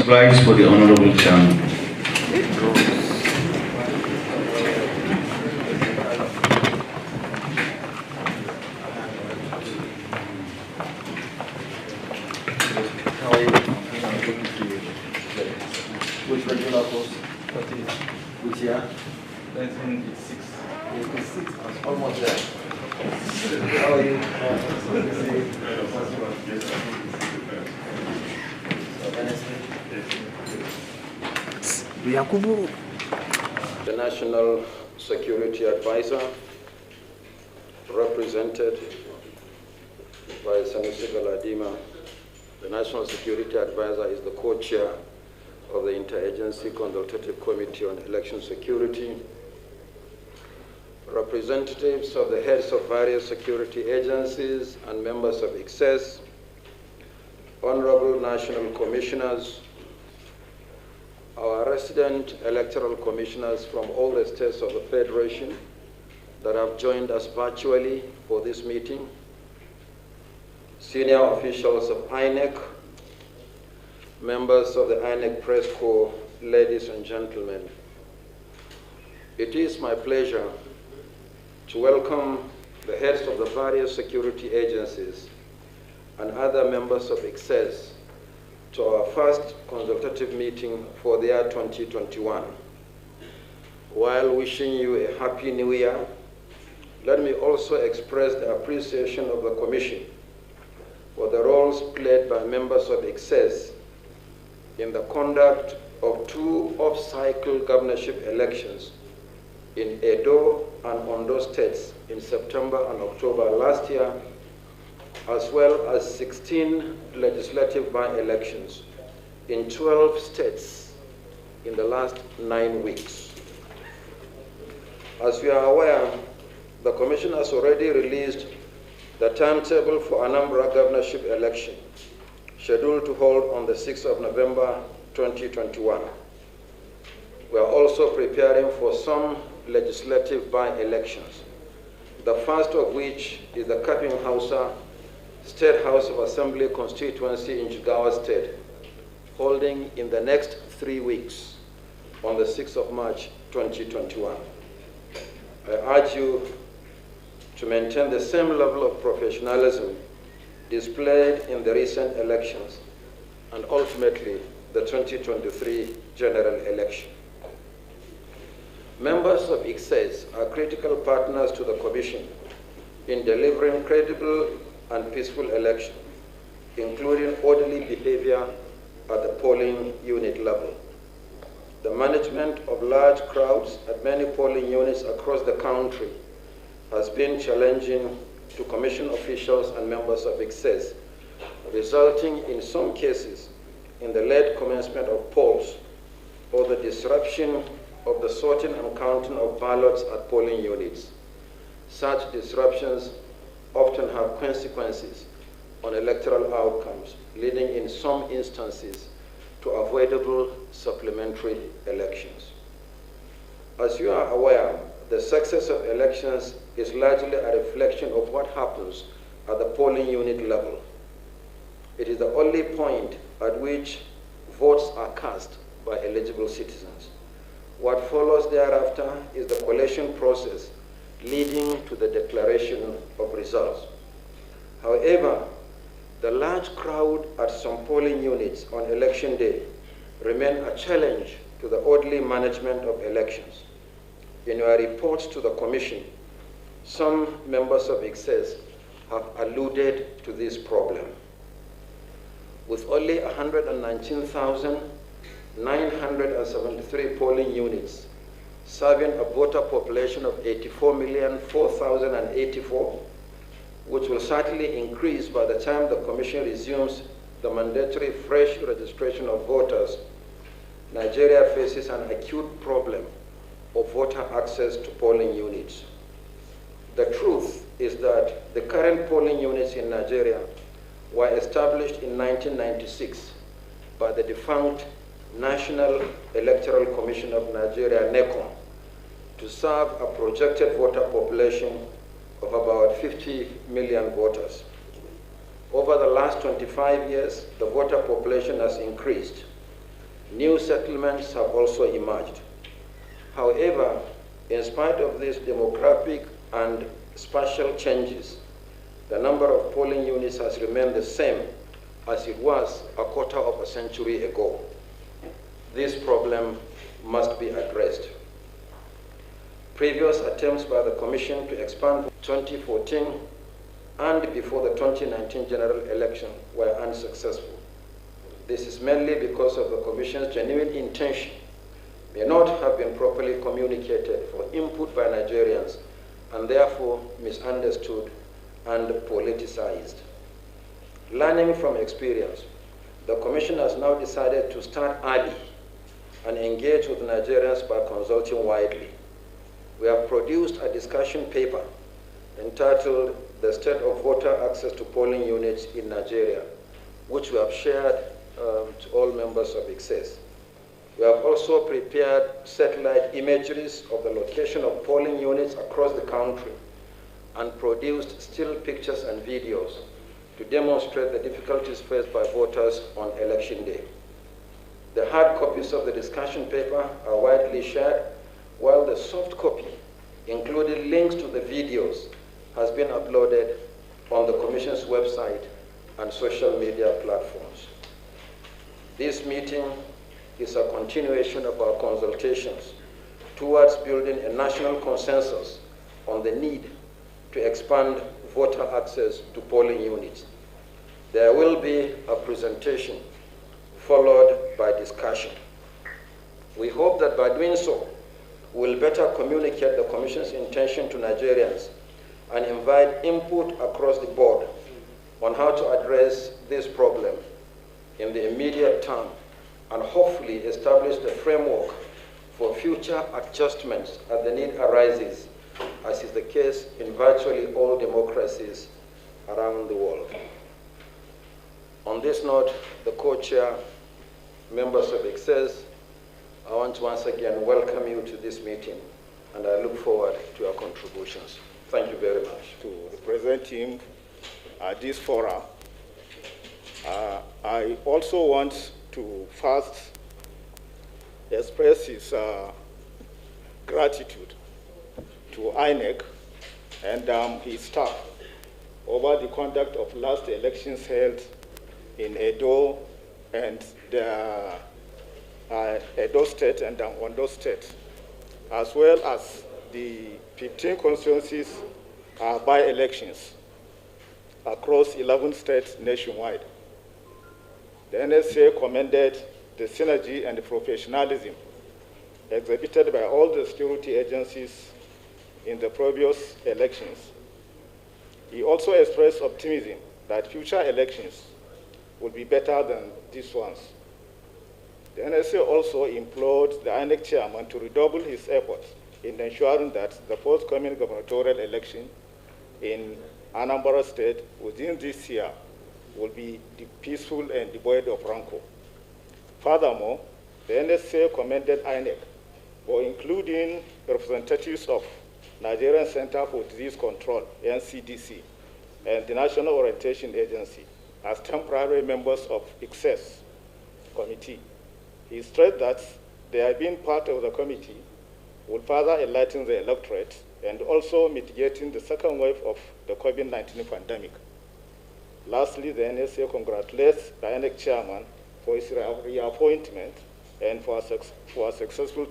prize for the Honorable Chairman. Which regular course? 30. Which year? 1986. 86. Almost there. How are you? The National Security Advisor, represented by Sanusi Galadima. The National Security Advisor is the co-chair of the Interagency Consultative Committee on Election Security. Representatives of the heads of various security agencies and members of ICSES, Honorable National Commissioners, our resident electoral commissioners from all the states of the Federation that have joined us virtually for this meeting, senior officials of INEC, members of the INEC Press Corps, ladies and gentlemen. It is my pleasure to welcome the heads of the various security agencies and other members of ICSES to our first consultative meeting for the year 2021. While wishing you a happy new year, let me also express the appreciation of the Commission for the roles played by members of ICSES in the conduct of 2 off-cycle governorship elections in Edo and Ondo states in September and October last year, as well as 16 legislative by-elections in 12 states in the last 9 weeks. As we are aware, the Commission has already released the timetable for Anambra governorship election, scheduled to hold on the 6th of November 2021. We are also preparing for some legislative by-elections, the first of which is the Kaping Hausa State House of Assembly constituency in Jigawa State, holding in the next 3 weeks on the 6th of March 2021. I urge you to maintain the same level of professionalism displayed in the recent elections and ultimately the 2023 general election. Members of ICSES are critical partners to the Commission in delivering credible and peaceful election, including orderly behavior at the polling unit level. The management of large crowds at many polling units across the country has been challenging to Commission officials and members of ICSES, resulting in some cases in the late commencement of polls or the disruption of the sorting and counting of ballots at polling units. Such disruptions often have consequences on electoral outcomes, leading in some instances to avoidable supplementary elections. As you are aware, the success of elections is largely a reflection of what happens at the polling unit level. It is the only point at which votes are cast by eligible citizens. What follows thereafter is the collation process leading to the declaration of results. However, the large crowd at some polling units on election day remain a challenge to the orderly management of elections. In your reports to the Commission, some members of ICSES have alluded to this problem. With only 119,973 polling units, serving a voter population of 84,004,084, which will certainly increase by the time the Commission resumes the mandatory fresh registration of voters, Nigeria faces an acute problem of voter access to polling units. The truth is that the current polling units in Nigeria were established in 1996 by the defunct National Electoral Commission of Nigeria, NECOM, to serve a projected voter population of about 50 million voters. Over the last 25 years, the voter population has increased New settlements have also emerged. However, in spite of these demographic and spatial changes, the number of polling units has remained the same as it was a quarter of a century ago. This problem must be addressed. Previous attempts by the Commission to expand 2014 and before the 2019 general election were unsuccessful. This is mainly because of the Commission's genuine intention may not have been properly communicated for input by Nigerians and therefore misunderstood and politicized. Learning from experience, the Commission has now decided to start early and engage with Nigerians by consulting widely. We have produced a discussion paper entitled "The State of Voter Access to Polling Units in Nigeria," which we have shared to all members of ICSES. We have also prepared satellite imageries of the location of polling units across the country and produced still pictures and videos to demonstrate the difficulties faced by voters on election day. The hard copies of the discussion paper are widely shared, while the soft copy, including links to the videos, has been uploaded on the Commission's website and social media platforms. This meeting is a continuation of our consultations towards building a national consensus on the need to expand voter access to polling units. There will be a presentation followed by discussion. We hope that by doing so, we'll better communicate the Commission's intention to Nigerians and invite input across the board on how to address this problem in the immediate term and hopefully establish the framework for future adjustments as the need arises, as is the case in virtually all democracies around the world. On this note, the co-chair, members of ICSES, I want to once again welcome you to this meeting, and I look forward to your contributions. Thank you very much. To represent him at this forum, I also want to first express his gratitude to INEC and his staff over the conduct of last elections held in Edo and the Edo State and Ondo State, as well as the 15 constituencies by-elections across 11 states nationwide. The NSA commended the synergy and the professionalism exhibited by all the security agencies in the previous elections. He also expressed optimism that future elections will be better than these ones. The NSA also implored the INEC chairman to redouble his efforts in ensuring that the forthcoming gubernatorial election in Anambra State within this year will be peaceful and devoid of rancor. Furthermore, the NSA commended INEC for including representatives of Nigerian Center for Disease Control, NCDC, and the National Orientation Agency as temporary members of ICSES committee. He stressed that their being part of the committee will further enlighten the electorate and also mitigating the second wave of the COVID-19 pandemic. Lastly, the NSA congratulates the INEC chairman for his reappointment and for a successful